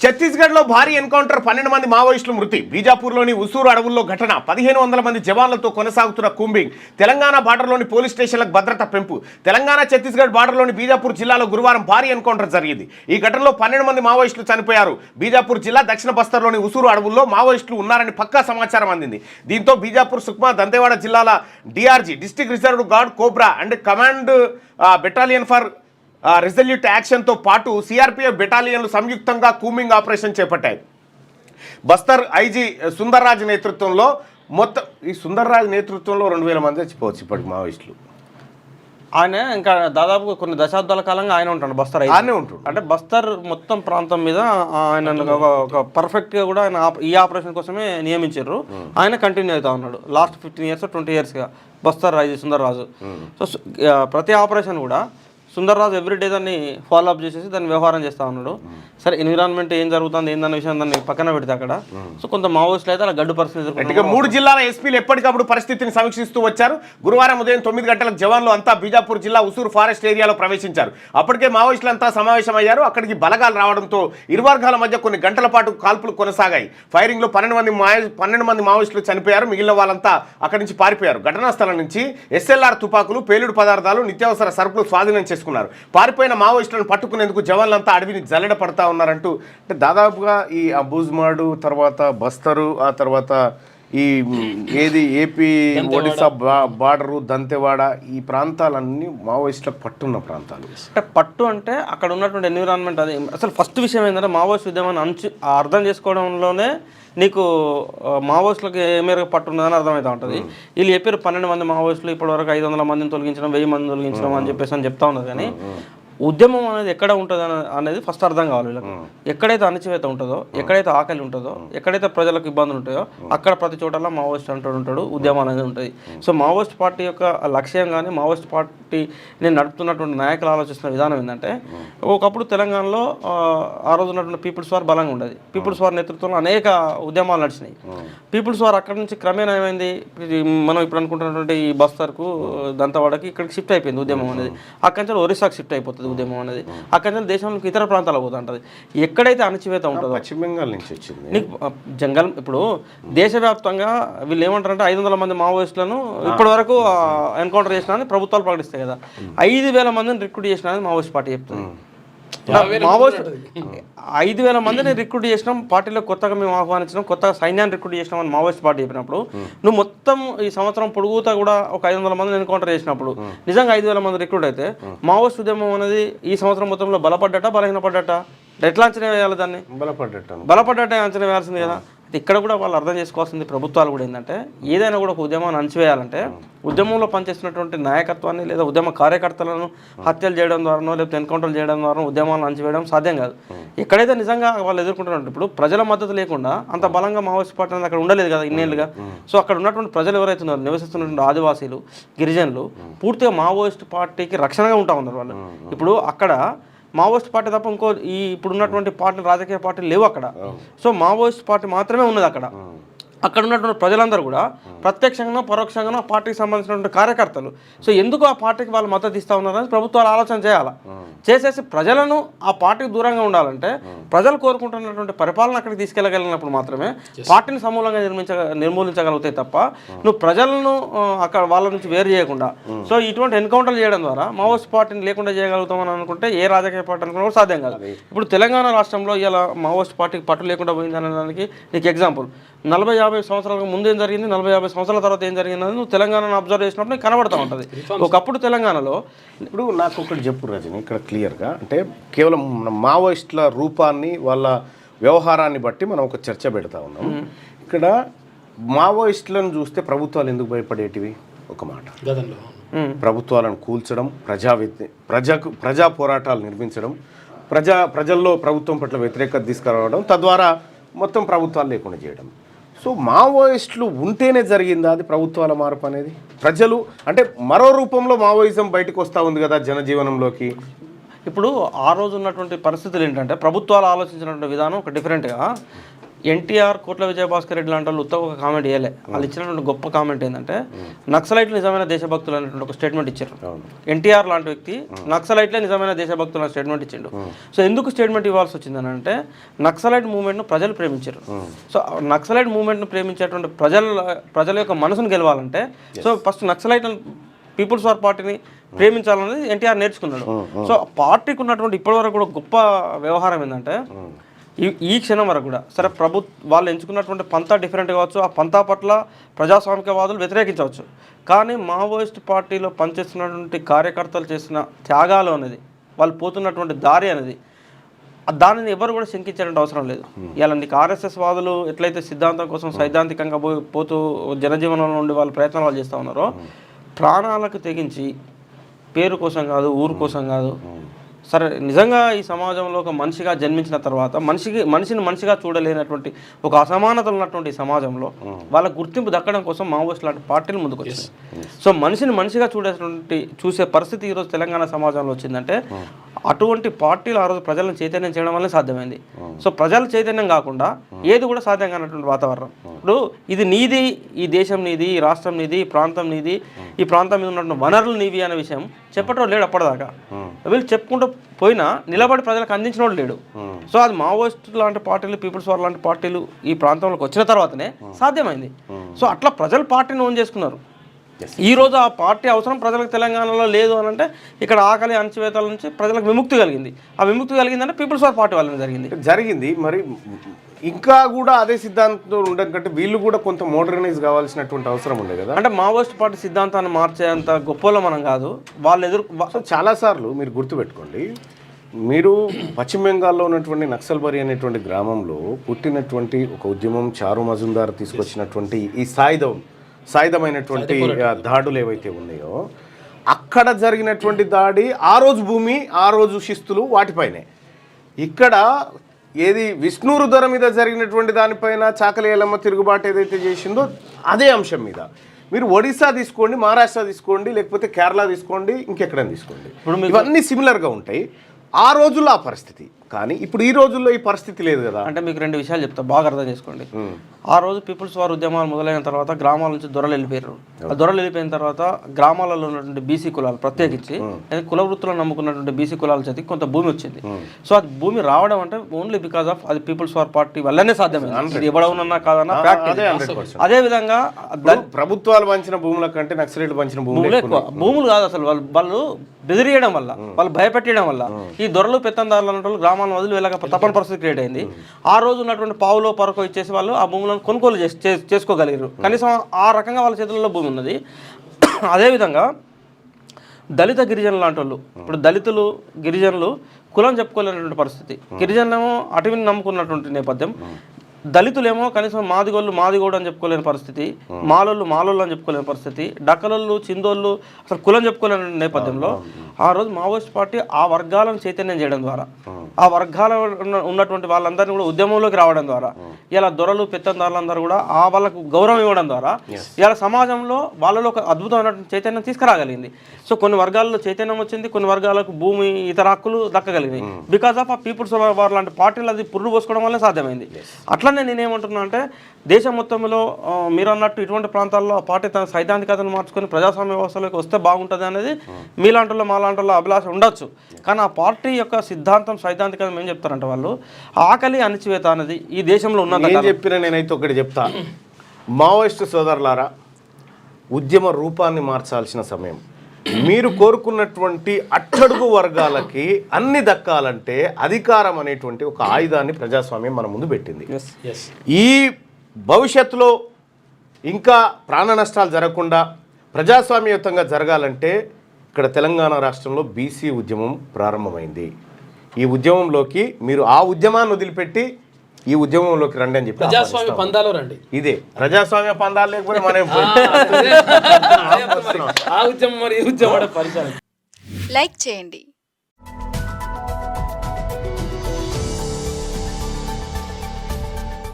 ఛత్తీస్గఢ్లో భారీ ఎన్కౌంటర్ 12 మంది మావోయిస్టులు మృతి. బీజాపూర్లోని ఉసూరు అడవుల్లో ఘటన. 1500 మంది జవాన్లతో కొనసాగుతున్న కూంబింగ్. తెలంగాణ బార్డర్లోని పోలీస్ స్టేషన్లకు భద్రత పెంపు. తెలంగాణ ఛత్తీస్గఢ్ బార్డర్లోని బీజాపూర్ జిల్లాలో గురువారం భారీ ఎన్కౌంటర్ జరిగింది. ఈ ఘటనలో 12 మంది మావోయిస్టులు చనిపోయారు. బీజాపూర్ జిల్లా దక్షిణ బస్తర్లోని ఉసూరు అడవుల్లో మావోయిస్టులు ఉన్నారని పక్కా సమాచారం అందింది. దీంతో బీజాపూర్, సుక్మా, దంతేవాడ జిల్లాల DRG, district reserve guard, cobra and command battalion for resolute యాక్షన్తో పాటు సిఆర్పిఎఫ్ బెటాలియన్లు సంయుక్తంగా కూంబింగ్ ఆపరేషన్ చేపట్టాయి. బస్తర్ ఐజీ సుందర్రాజ్ నేతృత్వంలో ఈ సుందర్రాజ్ నేతృత్వంలో 2000 మంది చచ్చిపోవచ్చు ఇప్పటికి మావోయిస్టులు. ఆయన ఇంకా దాదాపు కొన్ని దశాబ్దాల కాలంగా ఆయన ఉంటాడు బస్తర్. ఆయనే ఉంటాడు. అంటే బస్తర్ మొత్తం ప్రాంతం మీద ఆయన ఒక పర్ఫెక్ట్గా కూడా ఆయన ఈ ఆపరేషన్ కోసమే నియమించారు. ఆయన కంటిన్యూ అవుతా ఉన్నాడు లాస్ట్ 15 years 20 yearsగా బస్తర్ ఐజీ సుందర్రాజు. సో ప్రతి ఆపరేషన్ కూడా సుందర్రాజు ఎవ్రీడే దాన్ని ఫాలో అప్ చేసేసి దాన్ని వ్యవహారం చేస్తూ ఉన్నాడు. సరే ఎన్విరాన్మెంట్ ఏం జరుగుతుంది ఏందన్న విషయం దాన్ని పక్కన పెడితే అక్కడ సో కొంత మావోయిస్టులు అయితే అలా గడ్డు పరిస్థితి. 3 జిల్లాల ఎస్పీలు ఎప్పటికప్పుడు పరిస్థితిని సమీక్షిస్తూ వచ్చారు. గురువారం ఉదయం 9 గంటలకు జవాన్లు అంతా బీజాపూర్ జిల్లా ఉసూరు ఫారెస్ట్ ఏరియాలో ప్రవేశించారు. అప్పటికే మావోయిస్టులు అంతా సమావేశమయ్యారు. అక్కడికి బలగాలు రావడంతో ఇరు వర్గాల మధ్య కొన్ని గంటల పాటు కాల్పులు కొనసాగాయి. ఫైరింగ్లో 12 మంది మావోయిస్టులు చనిపోయారు. మిగిలిన వాళ్ళంతా అక్కడి నుంచి పారిపోయారు. ఘటనా స్థలం నుంచి ఎస్ఎల్ఆర్ తుపాకులు, పేలుడు పదార్థాలు, నిత్యావసర సరుకులు స్వాధీనం చేసుకున్నారు. పారిపోయిన మావోయిస్టులను పట్టుకునేందుకు జవాన్లంతా అడవిని జల్లెడ పడతా ఉన్నారంటూ అంటే దాదాపుగా ఈ అబూజ్మాడు తర్వాత బస్తరు ఆ తర్వాత ఈ ఏపీ ఒడిశా బార్డరు దంతెవాడ ఈ ప్రాంతాలన్నీ మావోయిస్టులకు పట్టున్న ప్రాంతాలు. అంటే పట్టు అంటే అక్కడ ఉన్నటువంటి ఎన్విరాన్మెంట్ అది అసలు ఫస్ట్ విషయం ఏంటంటే మావోయిస్ట్ ఉద్యమాన్ని అర్థం చేసుకోవడంలోనే నీకు మావోయిస్టులకు ఏ మేరకు పట్టున్నదని అర్థమవుతూ ఉంటుంది. వీళ్ళు చెప్పారు 12 మంది మావోయిస్టులు ఇప్పటివరకు 500 మందిని తొలగించడం, 1000 మందిని తొలగించడం అని చెప్పేసి చెప్తా ఉన్నారు. కానీ ఉద్యమం అనేది ఎక్కడ ఉంటుంది అనేది ఫస్ట్ అర్థం కావాలి వీళ్ళకి. ఎక్కడైతే అణచివేత ఉంటుందో, ఎక్కడైతే ఆకలి ఉంటుందో, ఎక్కడైతే ప్రజలకు ఇబ్బందులు ఉంటాయో అక్కడ ప్రతి చోటలా మావోయిస్ట్ ఉంటాడు, ఉద్యమం అనేది ఉంటుంది. సో మావోయిస్ట్ పార్టీ యొక్క లక్ష్యం కానీ మావోయిస్ట్ పార్టీ నేను నడుపుతున్నటువంటి నాయకులు ఆలోచిస్తున్న విధానం ఏంటంటే ఒకప్పుడు తెలంగాణలో ఆ రోజు ఉన్నటువంటి పీపుల్స్ వార్ బలంగా ఉండేది. పీపుల్స్ వార్ నేతృత్వంలో అనేక ఉద్యమాలు నడిచినాయి. పీపుల్స్ వార్ అక్కడి నుంచి క్రమేణా ఏమైంది, మనం ఇప్పుడు అనుకుంటున్నటువంటి ఈ బస్తర్కు దంతవాడకి ఇక్కడికి షిఫ్ట్ అయిపోయింది ఉద్యమం అనేది. అక్కడి నుంచి ఒరిస్సాకు షిఫ్ట్ అయిపోతుంది ఉద్యమం అనేది. అక్కడి నుంచి దేశంలోకి ఇతర ప్రాంతాలకు పోతుంటుంది. ఎక్కడైతే అణచివేత ఉంటుందో పశ్చిమ బెంగాల్ నుంచి వచ్చింది నీకు జంగల్. ఇప్పుడు దేశవ్యాప్తంగా వీళ్ళు ఏమంటారంటే 500 మంది మావోయిస్టులను ఇప్పటి వరకు ఎన్కౌంటర్ చేసినా ప్రభుత్వాలు ప్రకటిస్తాయి కదా. 5000 మందిని రిక్రూట్ చేసినా మావోయిస్ట్ పార్టీ చెప్తుంది. మావోయిస్ట్ 5000 మందిని రిక్రూట్ చేసినాం, పార్టీలో కొత్తగా మేము ఆహ్వానించినాం, కొత్తగా సైన్యాన్ని రిక్రూట్ చేసినాం అని మావోయిస్ట్ పార్టీ చెప్పినప్పుడు నువ్వు మొత్తం ఈ సంవత్సరం పొడుగుతా కూడా ఒక 500 మందిని ఎన్కౌంటర్ చేసినప్పుడు నిజంగా 5000 మంది రిక్రూట్ అయితే మావోయిస్ట్ ఉద్యమం అనేది ఈ సంవత్సరం మొత్తంలో బలపడ్డట బలహీనపడ్డట ఎట్లా అంచనా వేయాలి? దాన్ని బలపడ్డట్టే అంచనా వేయాల్సింది కదా. ఇక్కడ కూడా వాళ్ళు అర్థం చేసుకోవాల్సింది ప్రభుత్వాలు కూడా ఏంటంటే ఏదైనా కూడా ఒక ఉద్యమాన్ని అణచివేయాలంటే ఉద్యమంలో పనిచేస్తున్నటువంటి నాయకత్వాన్ని లేదా ఉద్యమ కార్యకర్తలను హత్యలు చేయడం ద్వారానో లేకపోతే ఎన్కౌంటర్లు చేయడం ద్వారా ఉద్యమాలను అణచివేయడం సాధ్యం కాదు. ఎక్కడైతే నిజంగా వాళ్ళు ఎదుర్కొంటున్నట్టు ఇప్పుడు ప్రజల మద్దతు లేకుండా అంత బలంగా మావోయిస్ట్ పార్టీ అనేది అక్కడ ఉండలేదు కదా ఇన్నేళ్ళుగా. సో అక్కడ ఉన్నటువంటి ప్రజలు ఎవరైతే ఉన్నారో నివసిస్తున్నటువంటి ఆదివాసీలు, గిరిజనులు పూర్తిగా మావోయిస్ట్ పార్టీకి రక్షణగా ఉంటా ఉన్నారు వాళ్ళు. ఇప్పుడు అక్కడ మావోయిస్ట్ పార్టీ తప్ప ఇంకో ఇప్పుడు ఉన్నటువంటి పార్టీలు రాజకీయ పార్టీలు లేవు అక్కడ. సో మావోయిస్ట్ పార్టీ మాత్రమే ఉన్నది అక్కడ. అక్కడ ఉన్నటువంటి ప్రజలందరూ కూడా ప్రత్యక్షంగానో పరోక్షంగానో ఆ పార్టీకి సంబంధించినటువంటి కార్యకర్తలు. సో ఎందుకు ఆ పార్టీకి వాళ్ళు మద్దతు ఇస్తూ ఉన్నారని ప్రభుత్వాలు ఆలోచన చేయాలి. చేసేసి ప్రజలను ఆ పార్టీకి దూరంగా ఉండాలంటే ప్రజలు కోరుకుంటున్నటువంటి పరిపాలన అక్కడికి తీసుకెళ్ళగలిగినప్పుడు మాత్రమే పార్టీని సమూలంగా నిర్మూలించగలుగుతాయి తప్ప నువ్వు ప్రజలను అక్కడ వాళ్ళ నుంచి వేరు చేయకుండా సో ఇటువంటి ఎన్కౌంటర్లు చేయడం ద్వారా మావోయిస్ట్ పార్టీని లేకుండా చేయగలుగుతామని అనుకుంటే ఏ రాజకీయ పార్టీ అనుకున్నా కూడా సాధ్యం కాదు. ఇప్పుడు తెలంగాణ రాష్ట్రంలో ఇలా మావోయిస్ట్ పార్టీకి పట్టు లేకుండా పోయిందనడానికి నీకు ఎగ్జాంపుల్ 40-50 సంవత్సరాలకు ముందు ఏం జరిగింది, 40-50 సంవత్సరాల తర్వాత ఏం జరిగిందని నువ్వు తెలంగాణను అబ్జర్వ్ చేసినప్పుడు నీకు కనబడతా ఉంటుంది. ఒకప్పుడు తెలంగాణలో ఇప్పుడు నాకు ఒకటి చెప్పు రజని ఇక్కడ క్లియర్గా, అంటే కేవలం మావోయిస్టుల రూపాన్ని వాళ్ళ వ్యవహారాన్ని బట్టి మనం ఒక చర్చ పెడతా ఉన్నాం. ఇక్కడ మావోయిస్టులను చూస్తే ప్రభుత్వాలు ఎందుకు భయపడేటివి? ఒక మాట, ప్రభుత్వాలను కూల్చడం, ప్రజా పోరాటాలు నిర్మించడం, ప్రజల్లో ప్రభుత్వం పట్ల వ్యతిరేకత తీసుకురావడం, తద్వారా మొత్తం ప్రభుత్వాలు లేకుండా చేయడం. సో మావోయిస్టులు ఉంటేనే జరిగిందా అది ప్రభుత్వాల మార్పు అనేది? ప్రజలు అంటే మరో రూపంలో మావోయిజం బయటకు వస్తూ ఉంది కదా జనజీవనంలోకి. ఇప్పుడు ఆ రోజు ఉన్నటువంటి పరిస్థితులు ఏంటంటే ప్రభుత్వాలు ఆలోచించినటువంటి విధానం ఒక డిఫరెంట్గా ఎన్టీఆర్ కోట్ల విజయభాస్కర్ రెడ్డి లాంటి వాళ్ళు ఉత్తమ ఒక కామెంట్ చేయలే. వాళ్ళు ఇచ్చినటువంటి గొప్ప కామెంట్ ఏంటంటే నక్సలైట్లు నిజమైన దేశభక్తులు అనేటువంటి ఒక స్టేట్మెంట్ ఇచ్చారు. ఎన్టీఆర్ లాంటి వ్యక్తి నక్సలైట్లే నిజమైన దేశభక్తులు అనే స్టేట్మెంట్ ఇచ్చిండు. సో ఎందుకు స్టేట్మెంట్ ఇవ్వాల్సి వచ్చిందని అంటే నక్సలైట్ మూవ్మెంట్ను ప్రజలు ప్రేమించారు. సో నక్సలైట్ మూవ్మెంట్ను ప్రేమించేటువంటి ప్రజల యొక్క మనసును గెలవాలంటే so first Naxalite People's War పార్టీని ప్రేమించాలనేది ఎన్టీఆర్ నేర్చుకున్నాడు. సో పార్టీకి ఉన్నటువంటి ఇప్పటివరకు కూడా గొప్ప వ్యవహారం ఏంటంటే ఈ క్షణం వరకు కూడా సరే వాళ్ళు ఎంచుకున్నటువంటి పంతా డిఫరెంట్ కావచ్చు, ఆ పంతా పట్ల ప్రజాస్వామికవాదులు వ్యతిరేకించవచ్చు, కానీ మావోయిస్ట్ పార్టీలో పనిచేస్తున్నటువంటి కార్యకర్తలు చేసిన త్యాగాలు అనేది వాళ్ళు పోతున్నటువంటి దారి అనేది దానిని ఎవరు కూడా శంకించాలంటే అవసరం లేదు. ఇలా నీకు ఆర్ఎస్ఎస్ వాదులు ఎట్లయితే సిద్ధాంతం కోసం సైద్ధాంతికంగా పోతూ జనజీవనంలో ఉండి వాళ్ళు ప్రయత్నాలు చేస్తూ ఉన్నారో ప్రాణాలకు తెగించి పేరు కోసం కాదు, ఊరు కోసం కాదు, సరే నిజంగా ఈ సమాజంలో ఒక మనిషిగా జన్మించిన తర్వాత మనిషిని మనిషిగా చూడలేనటువంటి ఒక అసమానత ఉన్నటువంటి సమాజంలో వాళ్ళ గుర్తింపు దక్కడం కోసం మావోయిస్ట్ లాంటి పార్టీలు ముందుకు వచ్చాయి. సో మనిషిని మనిషిగా చూసే పరిస్థితి ఈరోజు తెలంగాణ సమాజంలో వచ్చిందంటే అటువంటి పార్టీలు ఆ రోజు ప్రజలను చైతన్యం చేయడం వల్లే సాధ్యమైంది. సో ప్రజల చైతన్యం కాకుండా ఏది కూడా సాధ్యం కానటువంటి వాతావరణం. ఇప్పుడు ఇది నీది, ఈ దేశం నీది, ఈ రాష్ట్రం నీది, ఈ ప్రాంతం నీది, ఈ ప్రాంతం మీద ఉన్నటువంటి వనరులు నీవి అనే విషయం చెప్పటం లేడు అప్పటిదాకా. వీళ్ళు చెప్పుకుంటూ పోయినా నిలబడి ప్రజలకు అందించిన లేడు. సో అది మావోయిస్ట్ లాంటి పార్టీలు, పీపుల్స్ వార్ లాంటి పార్టీలు ఈ ప్రాంతంలోకి వచ్చిన తర్వాతనే సాధ్యమైంది. సో అట్లా ప్రజలు పార్టీని ఓన్ చేసుకున్నారు. ఈ రోజు ఆ పార్టీ అవసరం ప్రజలకు తెలంగాణలో లేదు అని అంటే ఇక్కడ ఆకలి అణచివేతల నుంచి ప్రజలకు విముక్తి కలిగింది. ఆ విముక్తి కలిగిందంటే పీపుల్స్ వార్ పార్టీ వల్లనే జరిగింది. మరి ఇంకా కూడా అదే సిద్ధాంతం ఉండకంటే వీళ్ళు కూడా కొంత మోడర్నైజ్ కావాల్సినటువంటి అవసరం ఉండే కదా. అంటే మావోయిస్ట్ పార్టీ సిద్ధాంతాన్ని మార్చేంత గొప్పలో మనం కాదు. వాళ్ళు చాలాసార్లు మీరు గుర్తుపెట్టుకోండి, మీరు పశ్చిమ బెంగాల్లో ఉన్నటువంటి నక్సల్బరి అనేటువంటి గ్రామంలో పుట్టినటువంటి ఒక ఉద్యమం, చారు మజుందార్ తీసుకొచ్చినటువంటి ఈ సాయుధమైనటువంటి దాడులు ఏవైతే ఉన్నాయో అక్కడ జరిగినటువంటి దాడి, ఆ రోజు భూమి, ఆ రోజు శిస్తులు వాటిపైనే. ఇక్కడ ఏది విష్ణూరు దొర మీద జరిగినటువంటి దానిపైన చాకలి ఎల్లమ్మ తిరుగుబాటు ఏదైతే చేసిందో అదే అంశం మీద మీరు ఒడిశా తీసుకోండి, మహారాష్ట్ర తీసుకోండి, లేకపోతే కేరళ తీసుకోండి, ఇంకెక్కడైనా తీసుకోండి, ఇవన్నీ సిమిలర్గా ఉంటాయి. ఆ రోజుల్లో ఆ పరిస్థితి, కానీ ఇప్పుడు ఈ రోజుల్లో ఈ పరిస్థితి లేదు కదా. అంటే మీకు రెండు విషయాలు చెప్తా, బాగా అర్థం చేసుకోండి. ఆ రోజు పీపుల్స్ వార్ ఉద్యమాలు మొదలైన తర్వాత గ్రామాల నుంచి దొరలు వెళ్ళిపోయారు. ఆ దొరలు వెళ్ళిపోయిన తర్వాత గ్రామాలలో ఉన్నటువంటి బీసీ కులాలు ప్రత్యేకించి కుల వృత్తులను నమ్ముకున్నటువంటి బీసీ కులాల చేతికి కొంత భూమి వచ్చింది. సో అది భూమి రావడం అంటే ఓన్లీ బికాస్ ఆఫ్ అది పీపుల్స్ వార్ పార్టీ వల్లనే సాధ్యమైంది. ఇవ్వడవునన్నా కాదన్నా ఫ్యాక్ట్. అదే విధంగా ప్రభుత్వాలు పంచిన భూముల కంటే నక్సలైట్లు పంచిన భూములు ఎక్కువ. భూములు కాదు అసలు, వాళ్ళు బెదిరియడం వల్ల, వాళ్ళు భయపెట్టడం వల్ల ఈ దొరలు పెత్తందారులు అన్నట్టు గ్రామాలను వదిలి వెళ్ళక తప్పని పరిస్థితి క్రియేట్ అయింది. ఆ రోజు ఉన్నటువంటి పావులో పరకో ఇచ్చేసి వాళ్ళు ఆ భూములను కొనుగోలు చేసుకోగలిగారు. కనీసం ఆ రకంగా వాళ్ళ చేతుల్లో భూమి ఉన్నది. అదేవిధంగా దళిత గిరిజనులు లాంటి వాళ్ళు, ఇప్పుడు దళితులు గిరిజనులు కులం చెప్పుకోలేనటువంటి పరిస్థితి. గిరిజనులేమో అటవీని నమ్ముకున్నటువంటి నేపథ్యం, దళితులేమో కనీసం మాదిగోడు అని చెప్పుకోలేని పరిస్థితి, మాలోళ్ళు అని చెప్పుకోలేని పరిస్థితి, డక్కలోళ్ళు, చిందోళ్ళు అసలు కులం చెప్పుకోలేని నేపథ్యంలో ఆ రోజు మావోయిస్ట్ పార్టీ ఆ వర్గాలను చైతన్యం చేయడం ద్వారా, ఆ వర్గాల ఉన్నటువంటి వాళ్ళందరినీ కూడా ఉద్యమంలోకి రావడం ద్వారా, ఇలా దొరలు పెత్తందారులందరూ కూడా వాళ్ళకు గౌరవం ఇవ్వడం ద్వారా ఇలా సమాజంలో వాళ్ళలో ఒక అద్భుతమైనటువంటి చైతన్యం తీసుకురాగలిగింది. సో కొన్ని వర్గాల్లో చైతన్యం వచ్చింది, కొన్ని వర్గాలకు భూమి, ఇతర హక్కులు దక్కగలిగినాయి బికాస్ ఆఫ్ ఆ పీపుల్స్ వార్ లాంటి పార్టీలు అది పురుడు పోసుకోవడం వల్లే సాధ్యమైంది. అట్లనే నేనేమంటున్నా అంటే దేశం మొత్తంలో మీరు అన్నట్టు ఇటువంటి ప్రాంతాల్లో ఆ పార్టీ తన సైద్ధాంతికతను మార్చుకొని ప్రజాస్వామ్య వ్యవస్థలోకి వస్తే బాగుంటుంది అనేది మీలాంటిలో మాలాంటిలో అభిలాష ఉండొచ్చు. కానీ ఆ పార్టీ యొక్క సిద్ధాంతం సైద్ధాంతికత ఏం చెప్తారంటే వాళ్ళు ఆకలి అణచివేత అనేది ఈ దేశంలో ఉన్నది చెప్పిన నేనైతే ఒకటి చెప్తా, మావోయిస్టు సోదరులారా, ఉద్యమ రూపాన్ని మార్చాల్సిన సమయం. మీరు కోరుకున్నటువంటి అట్టడుగు వర్గాలకి అన్ని దక్కాలంటే అధికారం అనేటువంటి ఒక ఆయుధాన్ని ప్రజాస్వామ్యం మన ముందు పెట్టింది. ఈ భవిష్యత్తులో ఇంకా ప్రాణ నష్టాలు జరగకుండా ప్రజాస్వామ్యయుతంగా జరగాలంటే ఇక్కడ తెలంగాణ రాష్ట్రంలో బీసీ ఉద్యమం ప్రారంభమైంది. ఈ ఉద్యమంలోకి మీరు ఆ ఉద్యమాన్ని వదిలిపెట్టి ఈ ఉద్యమంలోకి రండి అని చెప్పి ప్రజాస్వామ్య పందాలో రండి. ఇదే ప్రజాస్వామ్య పందాలు లేకపోతే మనం ఆ ఉద్యమం మరి ఈ ఉద్యమం పరిచయం. లైక్ చేయండి,